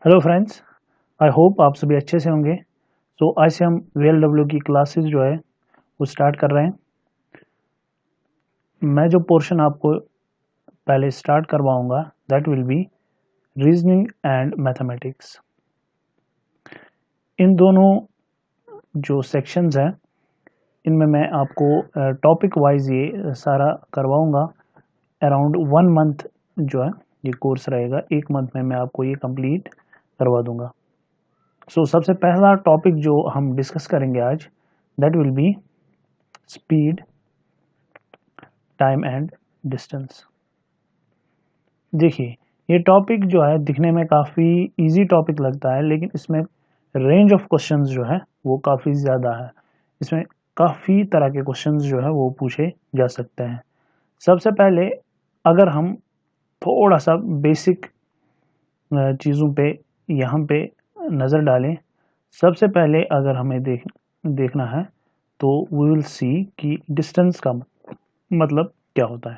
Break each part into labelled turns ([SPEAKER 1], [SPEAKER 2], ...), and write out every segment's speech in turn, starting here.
[SPEAKER 1] Hello friends, I hope आप सभी अच्छे से होंगे। आज से हम VLW की क्लासेस जो है वो स्टार्ट कर रहे हैं। मैं जो पोर्शन आपको पहले स्टार्ट करवाऊंगा that will be reasoning and mathematics. इन दोनों जो सेक्शंस हैं इनमें मैं आपको टॉपिक वाइज ये सारा करवाऊंगा। अराउंड 1 मंथ जो है ये कोर्स रहेगा, 1 मंथ में मैं आपको ये कंप्लीट करवा दूंगा। सबसे पहला टॉपिक जो हम डिस्कस करेंगे आज that will B speed, time and distance. देखिए, ये टॉपिक जो है दिखने में काफ़ी इजी टॉपिक लगता है, लेकिन इसमें रेंज ऑफ क्वेश्चंस जो है वो काफ़ी ज़्यादा है। इसमें काफ़ी तरह के क्वेश्चंस जो है वो पूछे जा सकते हैं। सबसे पहले अगर हम थोड़ा सा बेसिक चीज़ों पे यहाँ पे नज़र डालें, सबसे पहले अगर हमें देखना है तो वी विल सी कि डिस्टेंस का मतलब क्या होता है।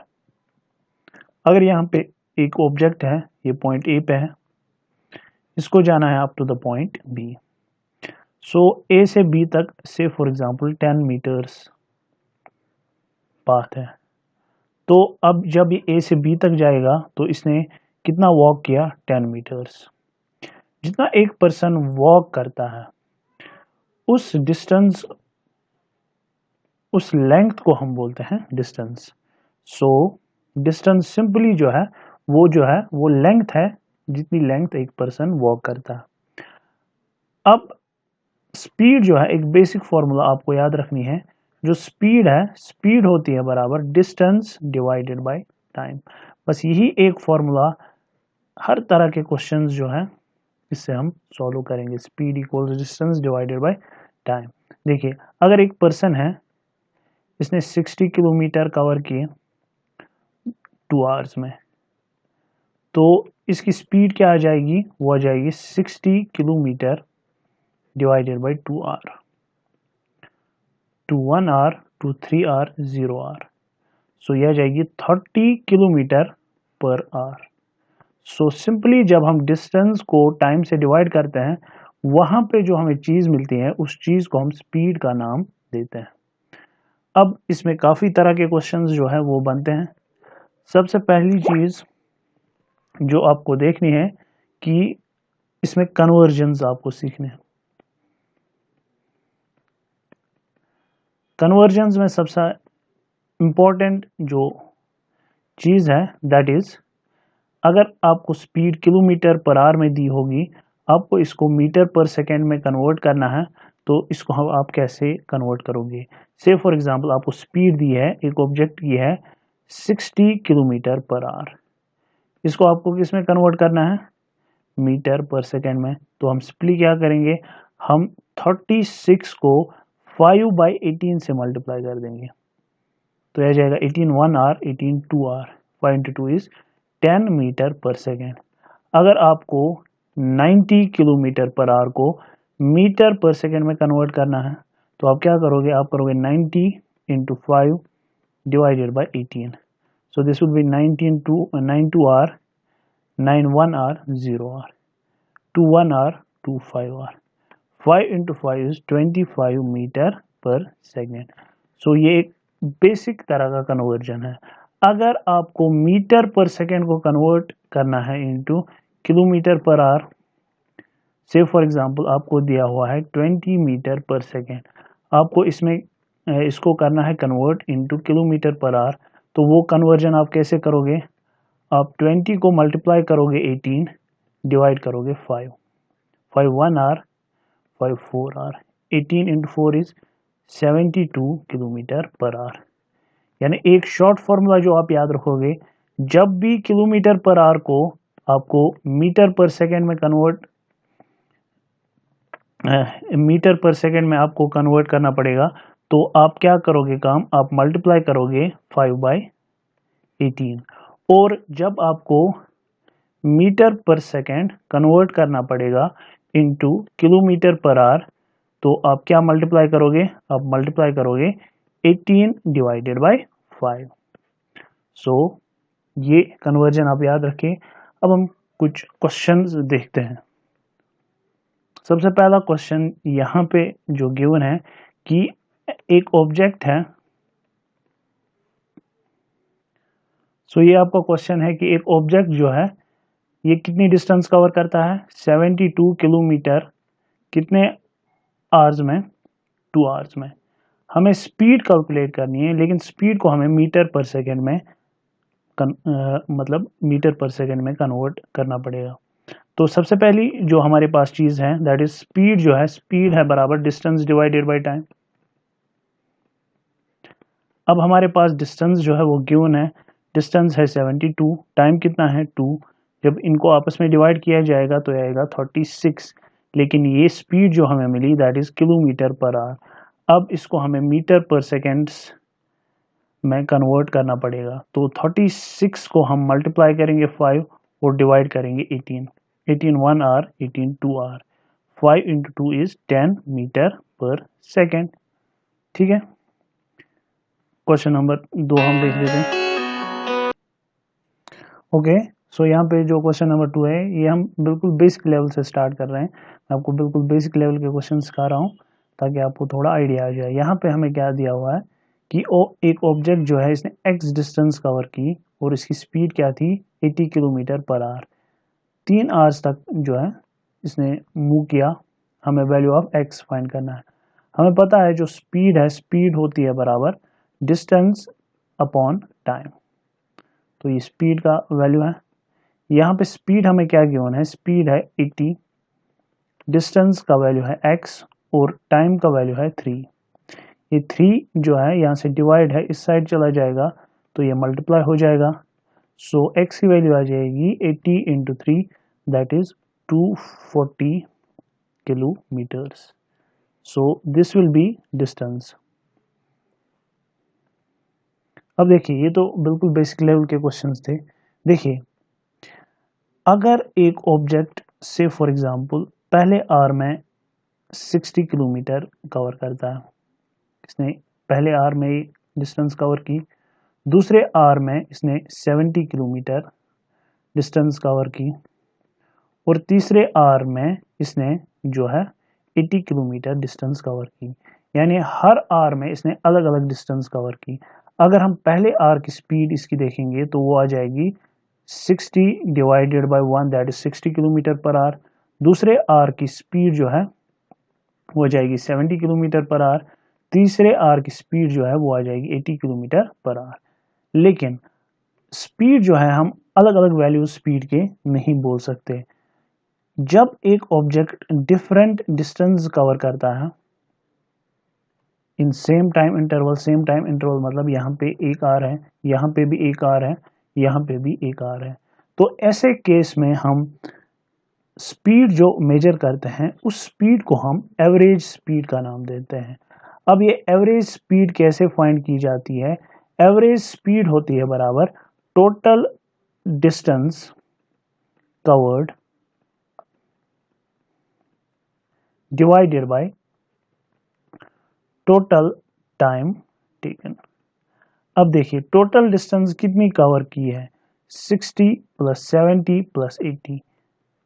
[SPEAKER 1] अगर यहाँ पे एक ऑब्जेक्ट है, ये पॉइंट ए पे है, इसको जाना है up to the point B. A से बी तक से फॉर एग्जांपल 10 मीटर्स पाथ है। तो अब जब ये ए से बी तक जाएगा तो इसने कितना वॉक किया? 10 मीटर्स। जितना एक पर्सन वॉक करता है उस डिस्टेंस, उस लेंथ को हम बोलते हैं डिस्टेंस। डिस्टेंस सिंपली जो है वो लेंथ है, जितनी लेंथ एक पर्सन वॉक करता है। अब स्पीड जो है, एक बेसिक फॉर्मूला आपको याद रखनी है। जो स्पीड है, स्पीड होती है बराबर डिस्टेंस डिवाइडेड बाय टाइम। बस यही एक फॉर्मूला हर तरह के क्वेश्चंस जो है इससे हम सॉल्व करेंगे। Speed equals distance divided by time. देखिए, अगर एक पर्सन है, इसने 60 किलोमीटर कवर किए 2 आवर्स में, तो इसकी स्पीड क्या आ जाएगी? वो आ जाएगी 60 kilometre divided by 2 hour, to 1 hour, to 3 hour, 0 hour. यह आ जाएगी 30 किलोमीटर पर आवर। सिंपली जब हम डिस्टेंस को टाइम से डिवाइड करते हैं, वहां पे जो हमें चीज मिलती है उस चीज को हम स्पीड का नाम देते हैं। अब इसमें काफी तरह के क्वेश्चंस जो है वो बनते हैं। सबसे पहली चीज जो आपको देखनी है कि इसमें कन्वर्जन्स आपको सीखने हैं। कन्वर्जन्स में सबसे इंपॉर्टेंट जो चीज है दैट इज, अगर आपको स्पीड किलोमीटर पर आवर में दी होगी, आपको इसको मीटर पर सेकेंड में कन्वर्ट करना है, तो इसको आप कैसे कन्वर्ट करोगे? से फॉर एग्जांपल आपको स्पीड दी है, एक ऑब्जेक्ट की है 60 किलोमीटर पर आवर, इसको आपको किस में कन्वर्ट करना है? मीटर पर सेकेंड में। तो हम सिंपली क्या करेंगे, हम 36 को 5/18 से मल्टीप्लाई कर देंगे, तो यह जाएगा 18 1 hour, 18 2 hour, 5 into 2 is 10 metre per second. अगर आपको 90 किलोमीटर पर आवर को मीटर पर सेकेंड में कन्वर्ट करना है, तो आप क्या करोगे? आप करोगे 90 into 5 divided by 18। So this will be 9 2 hour, 9 1 hour, 0 hour, 2 1 hour, 2 5 hour, 5 into 5 is 25 metre per second. ये एक बेसिक तरह का कन्वर्जन है। अगर आपको मीटर पर सेकेंड को कन्वर्ट करना है इनटू किलोमीटर पर आवर, से फॉर एग्जांपल आपको दिया हुआ है 20 मीटर पर सेकेंड, आपको इसमें इसको करना है convert into kilometre per our, तो वो कन्वर्जन आप कैसे करोगे? आप 20 को मल्टीप्लाई करोगे 18, डिवाइड करोगे 5, 5 1 hour, 5 4 hour, 18 into 4 is 72 kilometre per hour. यानी एक शॉर्ट फॉर्मूला जो आप याद रखोगे, जब भी किलोमीटर पर आवर को आपको मीटर पर सेकेंड में मीटर पर सेकेंड में आपको कन्वर्ट करना पड़ेगा, तो आप क्या करोगे काम? आप मल्टीप्लाई करोगे 5/18। और जब आपको मीटर पर सेकेंड कन्वर्ट करना पड़ेगा इनटू किलोमीटर पर आवर, तो आप क्या मल्टीप्लाई करोगे? आप मल्टीप्लाई करोगे 18 डिवाइडेड बाय 5। ये कन्वर्जन आप याद रखें। अब हम कुछ क्वेश्चंस देखते हैं। सबसे पहला क्वेश्चन यहाँ पे जो गिवन है कि एक ऑब्जेक्ट है, सो ये आपका क्वेश्चन है कि एक ऑब्जेक्ट जो है ये कितनी डिस्टेंस कवर करता है, 72 किलोमीटर, कितने आवर्स में, 2 आवर्स में। हमें स्पीड कैलकुलेट करनी है, लेकिन स्पीड को हमें मीटर पर सेकेंड में मतलब मीटर पर सेकेंड में कन्वर्ट करना पड़ेगा। तो सबसे पहली जो हमारे पास चीज है दैट इज स्पीड, जो है स्पीड है बराबर डिस्टेंस डिवाइडेड बाय टाइम। अब हमारे पास डिस्टेंस जो है वो गिवन है, डिस्टेंस है 72, टाइम कितना है 2, जब इनको आपस में डिवाइड किया जाएगा तो आएगा 36, लेकिन ये स्पीड जो हमें मिली that is kilometre per hour. अब इसको हमें मीटर पर सेकेंड्स में कन्वर्ट करना पड़ेगा। तो 36 को हम मल्टीप्लाई करेंगे 5 और डिवाइड करेंगे 18, 18 1 hour, 18 2 hour, 5 into 2 is 10 metre per second. ठीक है, क्वेश्चन नंबर 2 हम देख लेते हैं। ओके, सो यहाँ पे जो क्वेश्चन नंबर 2 है ये हम बिल्कुल बेसिक लेवल से स्टार्ट कर रहे हैं। मैं आपको बिल्कुल बेसिक लेवल के क्वेश्चन सिखा रहा हूँ ताकि आपको थोड़ा आइडिया आ जाए। यहाँ पे हमें क्या दिया हुआ है कि एक ऑब्जेक्ट जो है इसने x डिस्टेंस कवर की और इसकी स्पीड क्या थी 80 किलोमीटर पर आवर। 3 आवर्स तक जो है इसने मूव किया, हमें वैल्यू ऑफ x फाइंड करना है। हमें पता है जो स्पीड है, स्पीड होती है बराबर डिस्टेंस अपॉन टाइम। तो ये स्पीड का वैल्यू है। यहाँ पे स्पीड हमें क्या गिवन है, स्पीड है 80, डिस्टेंस का वैल्यू है x और टाइम का वैल्यू है 3। ये 3 जो है यहाँ से डिवाइड है, इस साइड चला जाएगा तो ये मल्टीप्लाई हो जाएगा। सो x की वैल्यू आ जाएगी 80 into 3 that is 240 kilometres. So this will be distance. अब देखिए ये तो बिल्कुल बेसिक लेवल के क्वेश्चंस थे। देखिए अगर एक ऑब्जेक्ट से फॉर एग्जांपल पहले आवर में 60 किलोमीटर कवर करता है, इसने पहले आवर में डिस्टेंस कवर की, दूसरे आवर में इसने 70 किलोमीटर डिस्टेंस कवर की और तीसरे आवर में इसने जो है 80 किलोमीटर डिस्टेंस कवर की, यानी हर आवर में इसने अलग अलग डिस्टेंस कवर की। अगर हम पहले आवर की स्पीड इसकी देखेंगे तो वो आ जाएगी 60 divided by 1 that is 60 kilometre per our. दूसरे आवर की स्पीड जो है वो आ जाएगी 70 किलोमीटर पर आवर। तीसरे आवर की स्पीड जो है वो आ जाएगी 80 किलोमीटर पर आवर। लेकिन स्पीड जो है हम अलग अलग वैल्यू स्पीड के नहीं बोल सकते। जब एक ऑब्जेक्ट डिफरेंट डिस्टेंस कवर करता है in same time interval, same time interval मतलब यहाँ पे एक आवर है, यहाँ पे भी एक आवर है, यहाँ पे भी एक आवर है, तो ऐसे केस में हम स्पीड जो मेजर करते हैं उस स्पीड को हम एवरेज स्पीड का नाम देते हैं। अब ये एवरेज स्पीड कैसे फाइंड की जाती है, एवरेज स्पीड होती है बराबर total distance covered divided by total time taken. अब देखिए टोटल डिस्टेंस कितनी कवर की है, 60 प्लस 70 प्लस 80,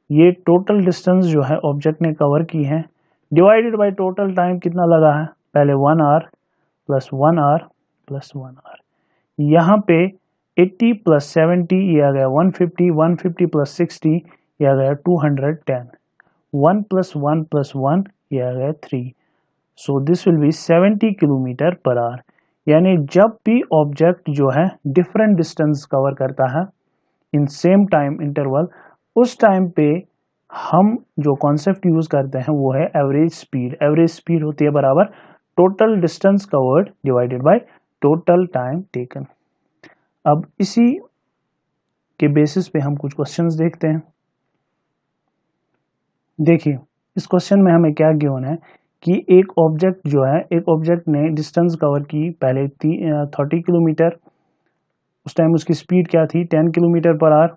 [SPEAKER 1] ये टोटल डिस्टेंस जो है ऑब्जेक्ट ने कवर की है, डिवाइडेड बाय टोटल टाइम कितना लगा है, पहले 1 hour plus 1 hour plus 1 hour. यहाँ पे 80 प्लस 70 ये आ गया 150, 150 प्लस 60 ये आ गया 210, 1 प्लस 1 प्लस 1 ये आ गया 3। सो this will B 70 kilometre per hour. यानी जब भी ऑब्जेक्ट जो है डिफरेंट डिस्टेंस कवर करता है इन सेम टाइम इंटरवल, उस टाइम पे हम जो कॉन्सेप्ट यूज करते हैं वो है एवरेज स्पीड। एवरेज स्पीड होती है बराबर total distance covered divided by total time taken. अब इसी के बेसिस पे हम कुछ क्वेश्चंस देखते हैं। देखिए इस क्वेश्चन में हमें क्या गिवन है कि एक ऑब्जेक्ट जो है, एक ऑब्जेक्ट ने डिस्टेंस कवर की पहले 30 किलोमीटर, उस टाइम उसकी स्पीड क्या थी 10 किलोमीटर पर आवर।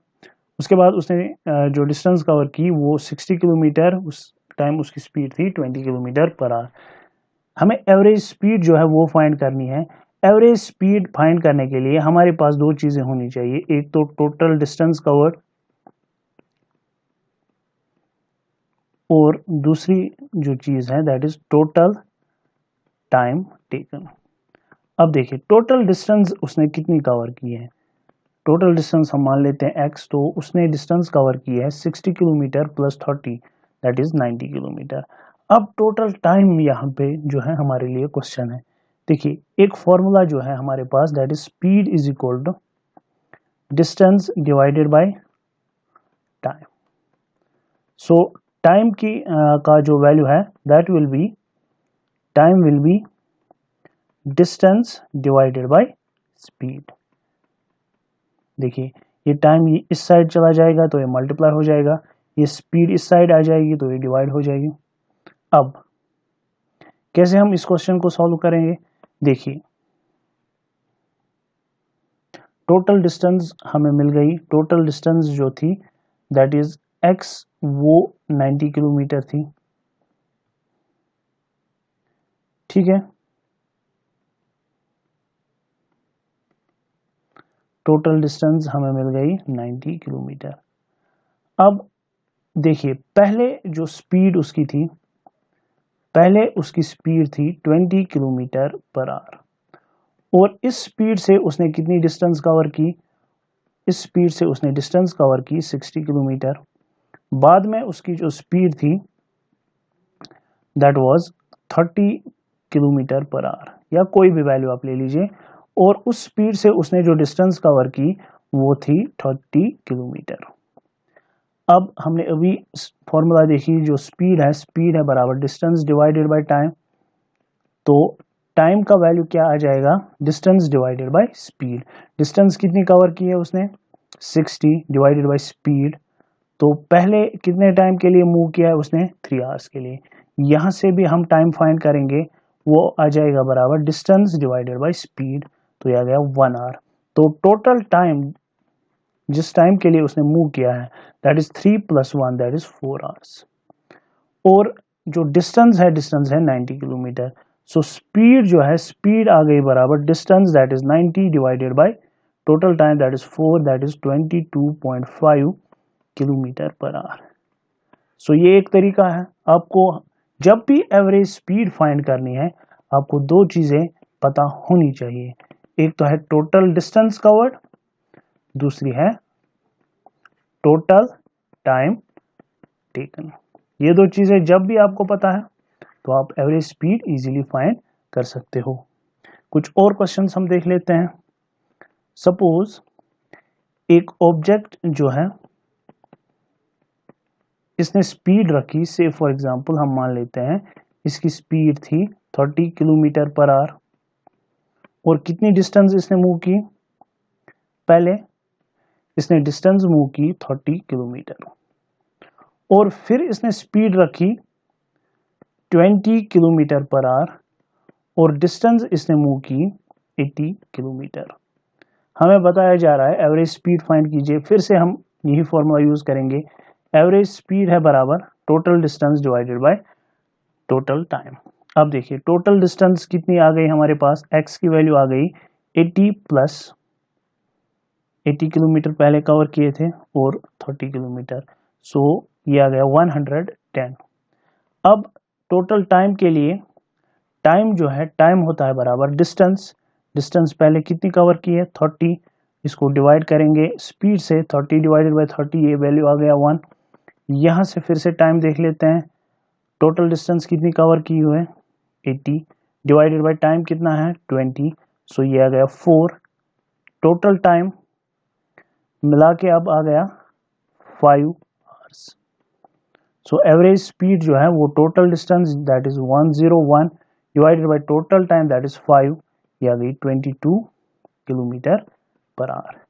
[SPEAKER 1] उसके बाद उसने जो डिस्टेंस कवर की वो 60 किलोमीटर, उस टाइम उसकी स्पीड थी 20 किलोमीटर पर आवर। हमें एवरेज स्पीड जो है वो फाइंड करनी है। एवरेज स्पीड फाइंड करने के लिए हमारे पास दो चीजें होनी चाहिए, एक तो टोटल डिस्टेंस कवर्ड और दूसरी जो चीज़ है that is total time taken. अब देखिए टोटल डिस्टेंस उसने कितनी कवर की है। टोटल डिस्टेंस हम मान लेते हैं x, तो उसने डिस्टेंस कवर की है 60 kilometre plus 30 that is 90 kilometre. अब टोटल टाइम यहाँ पे जो है हमारे लिए क्वेश्चन है। देखिए एक फॉर्मूला जो है हमारे पास that is speed is equal to distance divided by time. So time की का जो वैल्यू है that will be time will be distance divided by speed. देखिए ये टाइम इस साइड चला जाएगा तो ये मल्टीप्लाई हो जाएगा, ये स्पीड इस साइड आ जाएगी तो ये डिवाइड हो जाएगी। अब कैसे हम इस क्वेश्चन को सॉल्व करेंगे, देखिए टोटल डिस्टेंस हमें मिल गई। टोटल डिस्टेंस जो थी दैट इज x, वो 90 किलोमीटर थी, ठीक है। टोटल डिस्टेंस हमें मिल गई 90 किलोमीटर। अब देखिए पहले जो स्पीड उसकी थी, पहले उसकी स्पीड थी 20 किलोमीटर पर आवर, और इस स्पीड से उसने कितनी डिस्टेंस कवर की, इस स्पीड से उसने डिस्टेंस कवर की 60 किलोमीटर। बाद में उसकी जो स्पीड थी that was 30 kilometre per our, या कोई भी वैल्यू आप ले लीजिए, और उस स्पीड से उसने जो डिस्टेंस कवर की वो थी 30 किलोमीटर। अब हमने अभी फॉर्मूला देखी, जो स्पीड है बराबर डिस्टेंस डिवाइडेड बाय टाइम। तो टाइम का वैल्यू क्या आ जाएगा, distance divided by speed. Distance कितनी कवर की है उसने 60 डिवाइडेड बाय स्पीड, तो पहले कितने टाइम के लिए मूव किया है उसने 3 आवर्स के लिए। यहां से भी हम टाइम फाइंड करेंगे, वो आ जाएगा बराबर डिस्टेंस डिवाइडेड बाय स्पीड, तो ये आ गया 1 आवर। तो टोटल टाइम जिस टाइम के लिए उसने मूव किया है that is 3 + 1 that is 4 hours. और जो डिस्टेंस है 90 किलोमीटर। सो स्पीड जो है, स्पीड आ गई बराबर distance that is 90 divided by total time that is 4 that is 22.5 kilometre per hour. So ये एक तरीका है। आपको जब भी एवरेज स्पीड फाइंड करनी है आपको दो चीजें पता होनी चाहिए, एक तो है टोटल डिस्टेंस कवर्ड, दूसरी है टोटल टाइम टेकन। ये दो चीजें जब भी आपको पता है तो आप एवरेज स्पीड इजीली फाइंड कर सकते हो। कुछ और क्वेश्चंस हम देख लेते हैं। सपोज एक ऑब्जेक्ट जो है इसने स्पीड रखी, से फॉर एग्जांपल हम मान लेते हैं इसकी स्पीड थी 30 किलोमीटर पर आवर, और कितनी डिस्टेंस इसने मूव की, पहले इसने डिस्टेंस मूव की 30 किलोमीटर, और फिर इसने स्पीड रखी 20 किलोमीटर पर आवर, और डिस्टेंस इसने मूव की 80 किलोमीटर। हमें बताया जा रहा है एवरेज स्पीड फाइंड कीजिए। फिर से हम यही फॉर्मूला यूज करेंगे, एवरेज स्पीड है बराबर total distance divided by total time. अब देखिए टोटल डिस्टेंस कितनी आ गई हमारे पास, x की वैल्यू आ गई 80 प्लस 80 किलोमीटर पहले कवर किए थे और 30 किलोमीटर, सो ये आ गया 110। अब टोटल टाइम के लिए, टाइम जो है टाइम होता है बराबर डिस्टेंस, डिस्टेंस पहले कितनी कवर की है 30, इसको डिवाइड करेंगे स्पीड से, 30 डिवाइडेड बाय 30 ये वैल्यू आ गया 1। यहाँ से फिर से टाइम देख लेते हैं, टोटल डिस्टेंस कितनी कवर की हुई है 80 डिवाइडेड बाय टाइम कितना है 20, सो ये आ गया 4। टोटल टाइम मिला के अब आ गया 5 आवर्स। सो एवरेज स्पीड जो है वो total distance that is 101 divided by total time that is 5, ये आ गई 22 किलोमीटर पर आवर।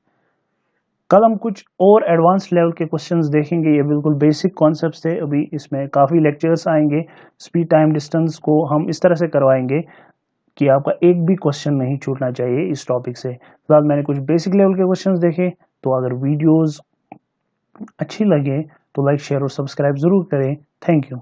[SPEAKER 1] कल हम कुछ और एडवांस लेवल के क्वेश्चंस देखेंगे, ये बिल्कुल बेसिक कॉन्सेप्ट्स थे, अभी इसमें काफ़ी लेक्चर्स आएंगे। स्पीड टाइम डिस्टेंस को हम इस तरह से करवाएंगे कि आपका एक भी क्वेश्चन नहीं छूटना चाहिए इस टॉपिक से। फिलहाल मैंने कुछ बेसिक लेवल के क्वेश्चंस देखे, तो अगर वीडियोस अच्छी लगे तो लाइक शेयर और सब्सक्राइब जरूर करें। Thank you.